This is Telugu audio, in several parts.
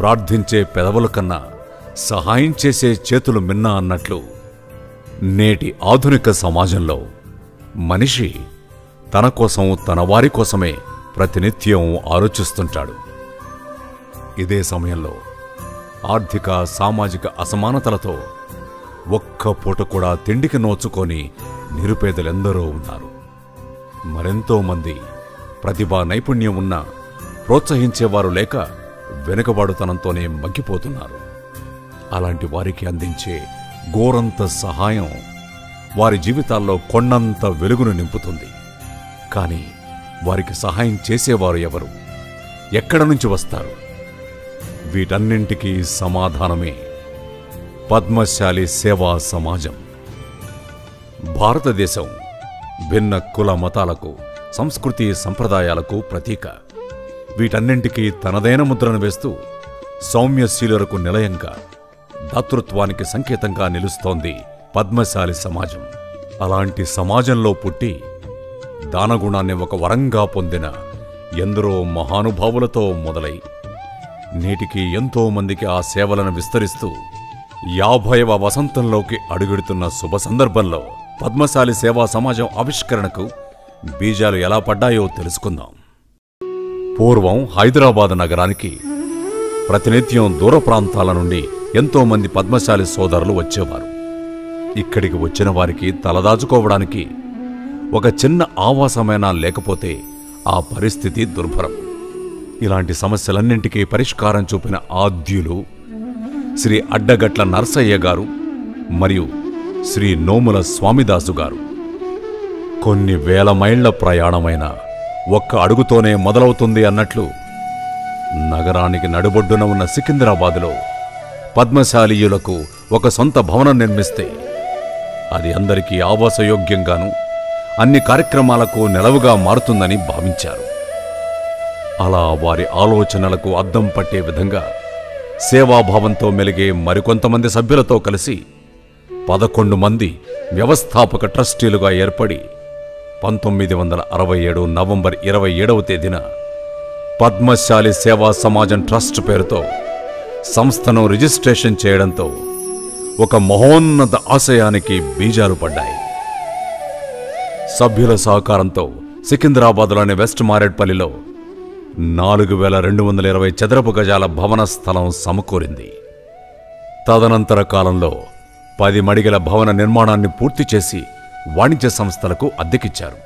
ప్రార్థించే పెదవుల కన్నా సహాయం చేసే చేతులు మిన్నా అన్నట్లు నేటి ఆధునిక సమాజంలో మనిషి తన కోసం తన వారి కోసమే ప్రతినిత్యం ఆలోచిస్తుంటాడు. ఇదే సమయంలో ఆర్థిక సామాజిక అసమానతలతో ఒక్క పూట కూడా తిండికి నోచుకొని నిరుపేదలెందరో ఉన్నారు. మరెంతో మంది ప్రతిభా నైపుణ్యం ఉన్నా ప్రోత్సహించేవారు లేక వెనుకబాటుతనంతోనే మగ్గిపోతున్నారు. అలాంటి వారికి అందించే గోరంత సహాయం వారి జీవితాల్లో కొండంత వెలుగును నింపుతుంది. కానీ వారికి సహాయం చేసేవారు ఎవరు, ఎక్కడ నుంచి వస్తారు? వీటన్నింటికీ సమాధానమే పద్మశాలి సేవా సమాజం. భారతదేశం భిన్న కుల మతాలకు, సంస్కృతి సంప్రదాయాలకు ప్రతీక. వీటన్నింటికీ తనదైన ముద్రను వేస్తూ సౌమ్యశీలులకు నిలయంగా, దాతృత్వానికి సంకేతంగా నిలుస్తోంది పద్మశాలి సమాజం. అలాంటి సమాజంలో పుట్టి దానగుణాన్ని ఒక వరంగా పొందిన ఎందరో మహానుభావులతో మొదలై నేటికి ఎంతో మందికి ఆ సేవలను విస్తరిస్తూ 50వ వసంతంలోకి అడుగెడుతున్న శుభ సందర్భంలో పద్మశాలి సేవా సమాజం ఆవిష్కరణకు బీజాలు ఎలా పడ్డాయో తెలుసుకుందాం. పూర్వం హైదరాబాద్ నగరానికి ప్రతినిత్యం దూర ప్రాంతాల నుండి ఎంతో మంది పద్మశాలి సోదరులు వచ్చేవారు. ఇక్కడికి వచ్చిన వారికి తలదాచుకోవడానికి ఒక చిన్న ఆవాసమైనా లేకపోతే ఆ పరిస్థితి దుర్భరం. ఇలాంటి సమస్యలన్నింటికీ పరిష్కారం చూపిన ఆద్యులు శ్రీ అడ్డగట్ల నరసయ్య గారు మరియు శ్రీ నోముల స్వామిదాసు గారు. కొన్ని వేల మైళ్ల ప్రయాణమైన ఒక్క అడుగుతోనే మొదలవుతుంది అన్నట్లు నగరానికి నడుబొడ్డున ఉన్న సికింద్రాబాదులో పద్మశాలీయులకు ఒక సొంత భవనం నిర్మిస్తే అది అందరికీ ఆవాసయోగ్యంగాను అన్ని కార్యక్రమాలకు నెలవుగా మారుతుందని భావించారు. అలా వారి ఆలోచనలకు అద్దం పట్టే విధంగా సేవాభావంతో మెలిగే మరికొంతమంది సభ్యులతో కలిసి 11 మంది వ్యవస్థాపక ట్రస్టీలుగా ఏర్పడి 1967 నవంబర్ 27వ తేదీన పద్మశాలి సేవా సమాజం ట్రస్ట్ పేరుతో సంస్థను రిజిస్ట్రేషన్ చేయడంతో ఒక మహోన్నత ఆశయానికి బీజాలు పడ్డాయి. సభ్యుల సహకారంతో సికింద్రాబాద్లోని వెస్ట్ మారేడ్పల్లిలో 4220 చదరపు గజాల భవన స్థలం సమకూరింది. తదనంతర కాలంలో 10 మడిగల భవన నిర్మాణాన్ని పూర్తి చేసి వాణిజ్య సంస్థలకు అద్దెకిచ్చారు.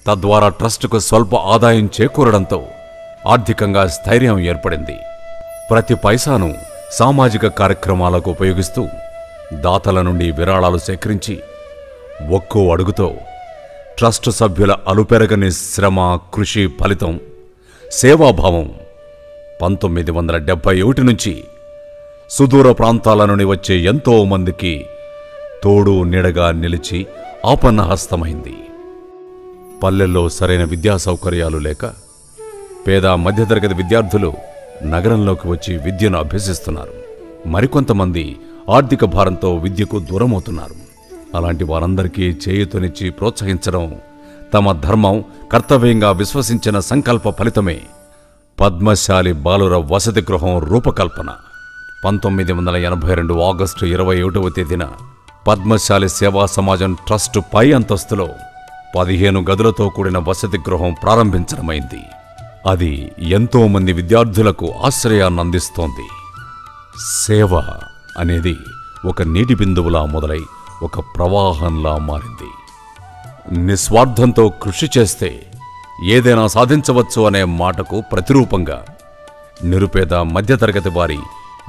తద్వారా ట్రస్టుకు స్వల్ప ఆదాయం చేకూరడంతో ఆర్థికంగా స్థైర్యం ఏర్పడింది. ప్రతి పైసాను సామాజిక కార్యక్రమాలకు ఉపయోగిస్తూ దాతల నుండి విరాళాలు సేకరించి ఒక్కో అడుగుతో ట్రస్టు సభ్యుల అలుపెరగని శ్రమ, కృషి ఫలితం సేవాభావం 1971 నుంచి సుదూర ప్రాంతాల నుండి వచ్చే ఎంతో మందికి తోడు నీడగా నిలిచి ఆపన్నహస్తమైంది. పల్లెల్లో సరైన విద్యా సౌకర్యాలు లేక పేద మధ్యతరగతి విద్యార్థులు నగరంలోకి వచ్చి విద్యను అభ్యసిస్తున్నారు. మరికొంతమంది ఆర్థిక భారంతో విద్యకు దూరమవుతున్నారు. అలాంటి వారందరికీ చేయూతనిచ్చి ప్రోత్సహించడం తమ ధర్మం, కర్తవ్యంగా విశ్వసించిన సంకల్ప ఫలితమే పద్మశాలి బాలుర వసతి గృహం రూపకల్పన. 1982 ఆగస్టు 21వ తేదీన పద్మశాలి సేవా సమాజం ట్రస్టు పై అంతస్తులో 15 గదులతో కూడిన వసతి గృహం ప్రారంభించడమైంది. అది ఎంతో మంది విద్యార్థులకు ఆశ్రయాన్ని అందిస్తోంది. సేవ అనేది ఒక నీటి బిందువులా మొదలై ఒక ప్రవాహంలా మారింది. నిస్వార్థంతో కృషి చేస్తే ఏదైనా సాధించవచ్చు అనే మాటకు ప్రతిరూపంగా నిరుపేద మధ్యతరగతి వారి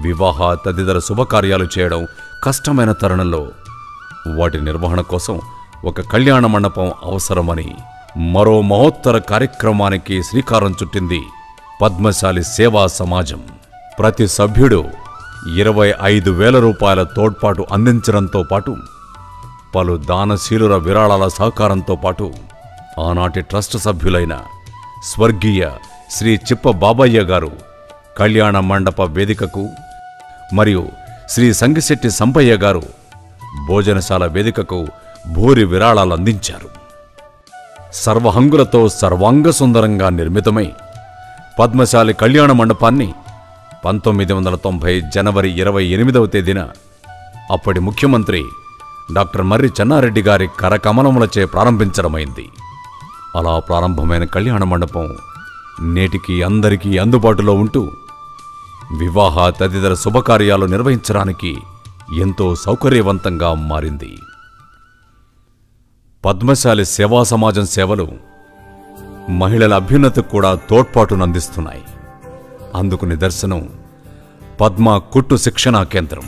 వివాహ తదితర శుభకార్యాలు చేయడం కష్టమైన తరుణంలో వాటి నిర్వహణ కోసం ఒక కళ్యాణ మండపం అవసరమని మరో మహోత్తర కార్యక్రమానికి శ్రీకారం చుట్టింది పద్మశాలి సేవా సమాజం. ప్రతి సభ్యుడు 25,000 రూపాయల తోడ్పాటు అందించడంతో పాటు పలు దానశీలుర విరాళాల సహకారంతో పాటు ఆనాటి ట్రస్ట్ సభ్యులైన స్వర్గీయ శ్రీ చిప్ప బాబయ్య గారు కళ్యాణ మండప వేదికకు మరియు శ్రీ సంగిశెట్టి సంపయ్య గారు భోజనశాల వేదికకు భూరి విరాళాలు అందించారు. సర్వహంగులతో సర్వాంగ సుందరంగా నిర్మితమై పద్మశాలి కళ్యాణ మండపాన్ని 1990 జనవరి 28వ తేదీన అప్పటి ముఖ్యమంత్రి డాక్టర్ మర్రి చెన్నారెడ్డి గారి కరకమలములచే ప్రారంభించడమైంది. అలా ప్రారంభమైన కళ్యాణ మండపం నేటికి అందరికీ అందుబాటులో ఉంటూ వివాహ తదితర శుభకార్యాలు నిర్వహించడానికి ఎంతో సౌకర్యవంతంగా మారింది. పద్మశాలి సేవా సమాజం సేవలు మహిళల అభ్యున్నతికి కూడా తోడ్పాటునందిస్తున్నాయి. అందుకు నిదర్శనం పద్మ కుట్టు శిక్షణా కేంద్రం.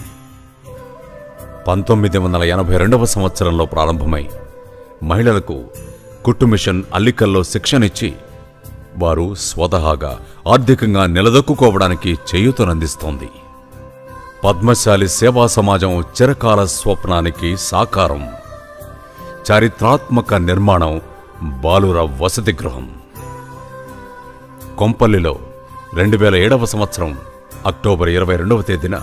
1982వ సంవత్సరంలో ప్రారంభమై మహిళలకు కుట్టు మిషన్ అల్లికల్లో శిక్షణిచ్చి వారు స్వతహాగా ఆర్థికంగా నిలదొక్కుకోవడానికి చేయూతనందిస్తోంది. పద్మశాలి సేవా సమాజం చిరకాల స్వప్నానికి సాకారం. చారిత్రాత్మక నిర్మాణం బాలుర వసతి గృహం. కొంపల్లిలో 2007వ సంవత్సరం అక్టోబర్ 22వ తేదీన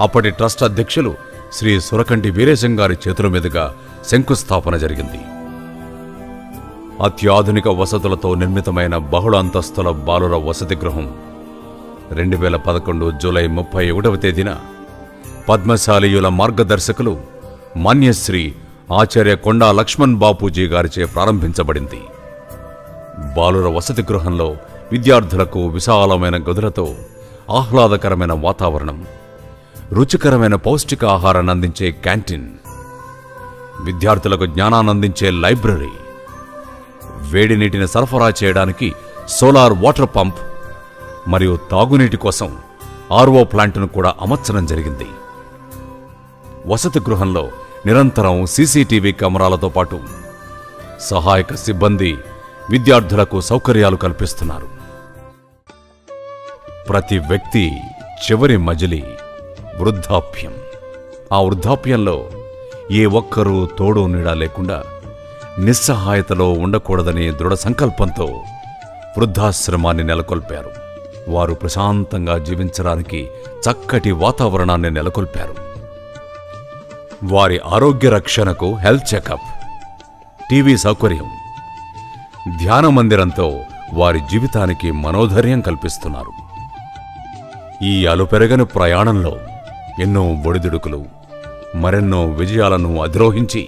అప్పటి ట్రస్ట్ అధ్యక్షులు శ్రీ సురకంటి వీరేశం గారి చేతుల మీదుగా శంకుస్థాపన జరిగింది. అత్యాధునిక వసతులతో నిర్మితమైన బహుళ అంతస్తుల బాలుర వసతి గృహం 2011 జూలై 31వ తేదీన పద్మశాలీయుల మార్గదర్శకులు మాన్యశ్రీ ఆచార్య కొండా లక్ష్మణ్ బాపూజీ గారిచే ప్రారంభించబడింది. బాలుర వసతి గృహంలో విద్యార్థులకు విశాలమైన గదులతో ఆహ్లాదకరమైన వాతావరణం, రుచికరమైన పౌష్టిక ఆహారాన్ని అందించే క్యాంటీన్, విద్యార్థులకు జ్ఞానాన్నందించే లైబ్రరీ, వేడి నీటిని సరఫరా చేయడానికి సోలార్ వాటర్ పంప్ మరియు తాగునీటి కోసం ఆర్ఓ ప్లాంట్ను కూడా అమర్చడం జరిగింది. వసతి గృహంలో నిరంతరం సీసీటీవీ కెమెరాలతో పాటు సహాయక సిబ్బంది విద్యార్థులకు సౌకర్యాలు కల్పిస్తున్నారు. ప్రతి వ్యక్తి చివరి మజిలీ వృద్ధాప్యం. ఆ వృద్ధాప్యంలో ఏ ఒక్కరూ తోడు నీడ లేకుండా నిస్సహాయతలో ఉండకూడదనే దృఢ సంకల్పంతో వృద్ధాశ్రమాన్ని నెలకొల్పారు. వారు ప్రశాంతంగా జీవించడానికి చక్కటి వాతావరణాన్ని నెలకొల్పారు. వారి ఆరోగ్య రక్షణకు హెల్త్ చెకప్, టీవీ సౌకర్యం, ధ్యాన మందిరంతో వారి జీవితానికి మనోధైర్యం కల్పిస్తున్నారు. ఈ అలుపెరగని ప్రయాణంలో ఎన్నో ఒడిదుడుకులు, మరెన్నో విజయాలను అధిరోహించి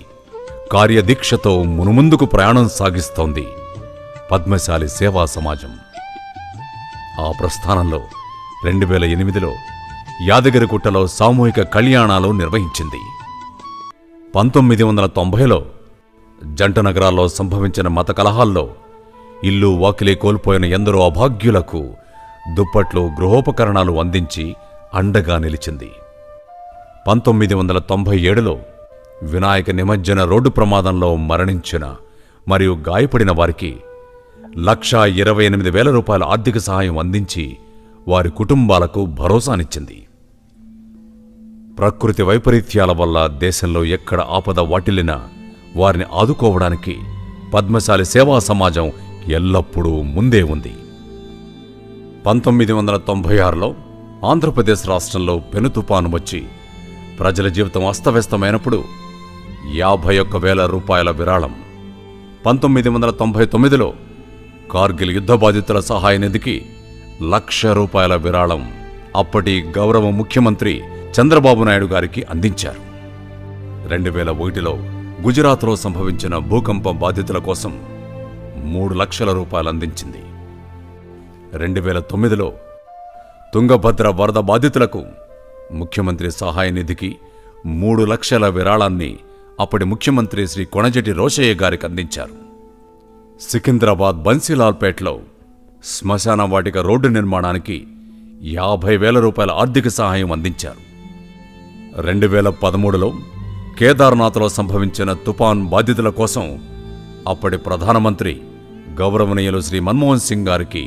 కార్యదీక్షతో మునుముందుకు ప్రయాణం సాగిస్తోంది పద్మశాలి సేవా సమాజం. ఆ ప్రస్థానంలో 2008లో యాదగిరిగుట్టలో సామూహిక కళ్యాణాలు నిర్వహించింది. 1990లో జంట నగరాల్లో సంభవించిన మత కలహాల్లో ఇల్లు వాకిలి కోల్పోయిన ఎందరో అభాగ్యులకు దుప్పట్లు, గృహోపకరణాలు అందించి అండగా నిలిచింది. 1997లో వినాయక నిమజ్జన రోడ్డు ప్రమాదంలో మరణించిన మరియు గాయపడిన వారికి 1,28,000 రూపాయల ఆర్థిక సహాయం అందించి వారి కుటుంబాలకు భరోసానిచ్చింది. ప్రకృతి వైపరీత్యాల వల్ల దేశంలో ఎక్కడ ఆపద వాటిల్లినా వారిని ఆదుకోవడానికి పద్మశాలి సేవా సమాజం ఎల్లప్పుడూ ముందే ఉంది. 1996లో ఆంధ్రప్రదేశ్ రాష్ట్రంలో పెను తుపాను వచ్చి ప్రజల జీవితం అస్తవ్యస్తమైనప్పుడు 51,000 రూపాయల విరాళం. 1999లో కార్గిల్ యుద్ధ బాధితుల సహాయ నిధికి 1,00,000 రూపాయల విరాళం అప్పటి గౌరవ ముఖ్యమంత్రి చంద్రబాబు నాయుడు గారికి అందించారు. 2001లో గుజరాత్లో సంభవించిన భూకంప బాధితుల కోసం 3 లక్షల రూపాయలు అందించింది. 2009లో తుంగభద్ర వరద బాధితులకు ముఖ్యమంత్రి సహాయ నిధికి 3 లక్షల విరాళాన్ని అప్పటి ముఖ్యమంత్రి శ్రీ కొణజెటి రోషయ్య గారికి అందించారు. సికింద్రాబాద్ బన్సీలాల్పేటలో శ్మశాన వాటిక రోడ్డు నిర్మాణానికి 50,000 రూపాయల ఆర్థిక సహాయం అందించారు. 2013లో కేదార్నాథ్లో సంభవించిన తుపాన్ బాధితుల కోసం అప్పటి ప్రధానమంత్రి గౌరవనీయులు శ్రీ మన్మోహన్ సింగ్ గారికి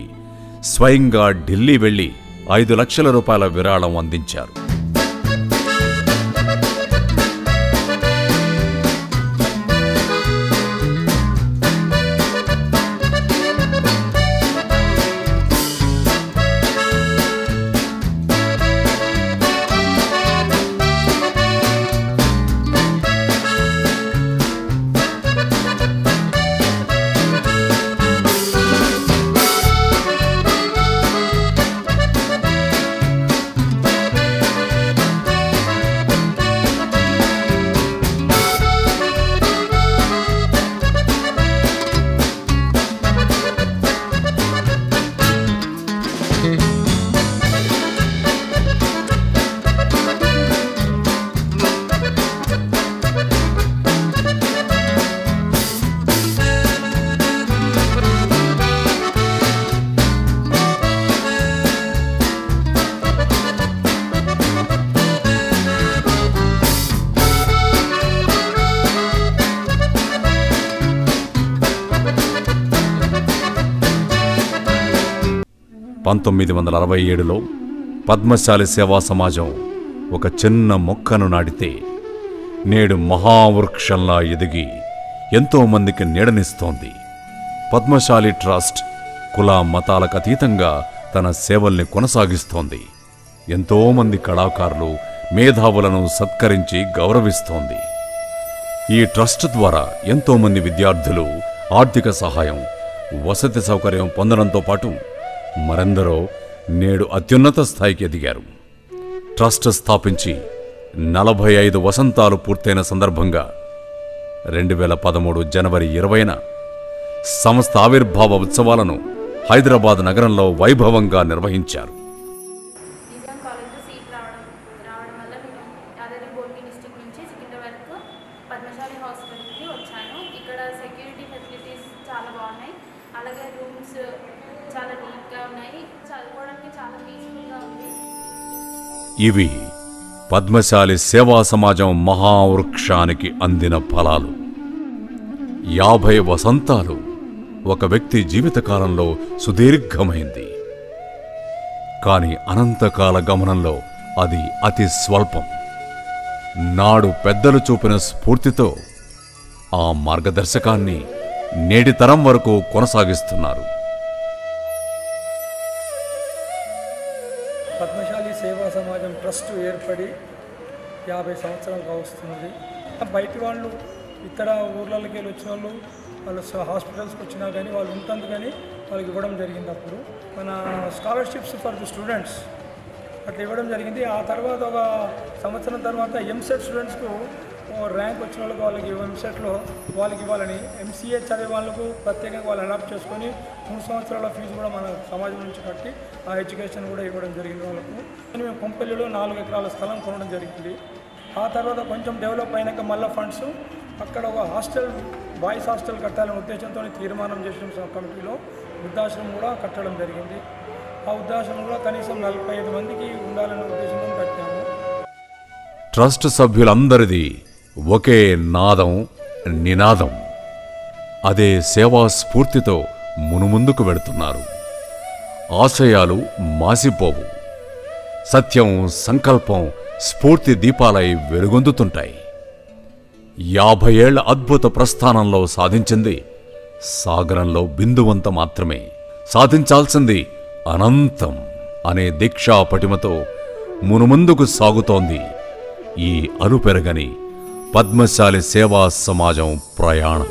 స్వయంగా ఢిల్లీ వెళ్లి 5 లక్షల రూపాయల విరాళం అందించారు. 1967లో పద్మశాలి సేవా సమాజం ఒక చిన్న మొక్కను నాటితే నేడు మహావృక్షంలా ఎదిగి ఎంతోమందికి నీడనిస్తోంది. పద్మశాలి ట్రస్ట్ కుల మతాలకు అతీతంగా తన సేవల్ని కొనసాగిస్తోంది. ఎంతోమంది కళాకారులు మేధావులను సత్కరించి గౌరవిస్తోంది. ఈ ట్రస్ట్ ద్వారా ఎంతోమంది విద్యార్థులు ఆర్థిక సహాయం, వసతి సౌకర్యం పొందడంతో పాటు మరెందరో నేడు అత్యున్నత స్థాయికి ఎదిగారు. ట్రస్ట్ స్థాపించి 45 వసంతాలు పూర్తయిన సందర్భంగా 2013 జనవరి 20న సంస్థ ఆవిర్భావ ఉత్సవాలను హైదరాబాద్ నగరంలో వైభవంగా నిర్వహించారు. పద్మశాలి హాస్పిటల్కి వచ్చాను. ఇక్కడ సెక్యూరిటీ ఫెసిలిటీస్ చాలా బాగున్నాయి. అలాగే రూమ్స్ చాలా నీట్గా ఉన్నాయి. చదువుకోవడానికి చాలా పీస్ఫుల్గా ఉంది. ఇవి పద్మశాలి సేవా సమాజం మహావృక్షానికి అందిన ఫలాలు. 50 వసంతాలు ఒక వ్యక్తి జీవితకాలంలో సుదీర్ఘమైంది. కానీ అనంతకాల గమనంలో అది అతి స్వల్పం. నాడు పెద్దలు చూపిన స్ఫూర్తితో ఆ మార్గదర్శకాన్ని నేటి తరం వరకు కొనసాగిస్తున్నారు. పద్మశాలి సేవా సమాజం ట్రస్ట్ ఏర్పడి 50 సంవత్సరాలుగా వస్తున్నది. బయటి వాళ్ళు ఇతర ఊర్లకి వెళ్ళి వచ్చిన వాళ్ళు హాస్పిటల్స్కి వచ్చినా కానీ వాళ్ళు ఉంటుంది కానీ వాళ్ళకి ఇవ్వడం జరిగింది. అప్పుడు మన స్కాలర్షిప్స్ ఫర్ ది స్టూడెంట్స్ అట్లా ఇవ్వడం జరిగింది. ఆ తర్వాత ఒక సంవత్సరం తర్వాత ఎంసెట్ స్టూడెంట్స్కు ర్యాంక్ వచ్చిన వాళ్ళకి వాళ్ళకి ఎంసెట్లో వాళ్ళకి ఇవ్వాలని ఎంసీఏ చదివే వాళ్ళకు ప్రత్యేకంగా వాళ్ళు అడాప్ట్ చేసుకొని 3 సంవత్సరాల ఫీజు కూడా మన సమాజం నుంచి కట్టి ఆ ఎడ్యుకేషన్ కూడా ఇవ్వడం జరిగింది వాళ్ళకు. మేము కొంపల్లిలో 4 ఎకరాల స్థలం కొనడం జరిగింది. ఆ తర్వాత కొంచెం డెవలప్ అయినాక మళ్ళీ ఫండ్స్ అక్కడ ఒక హాస్టల్ బాయ్స్ హాస్టల్ కట్టాలనే ఉద్దేశంతో తీర్మానం చేసిన కమిటీలో వృద్ధాశ్రమం కూడా కట్టడం జరిగింది. ఆ ఉద్దేశం కూడా కనీసం 45 మందికి ఉండాలనే ఉద్దేశంతో కట్టాము. ట్రస్ట్ సభ్యులందరిది ఒకే నాదం, నినాదం. అదే సేవా స్ఫూర్తితో మునుముందుకు వెడుతున్నారు. ఆశయాలు మాసిపోవు. సత్యం, సంకల్పం స్ఫూర్తి దీపాలై వెలుగొందుతుంటాయి. 50 ఏళ్ల అద్భుత ప్రస్థానంలో సాధించింది సాగరంలో బిందువంత మాత్రమే. సాధించాల్సింది అనంతం అనే దీక్షా పటిమతో మునుముందుకు సాగుతోంది ఈ అలుపెరగని పద్మశాలి సేవా సమాజం ప్రయాణం.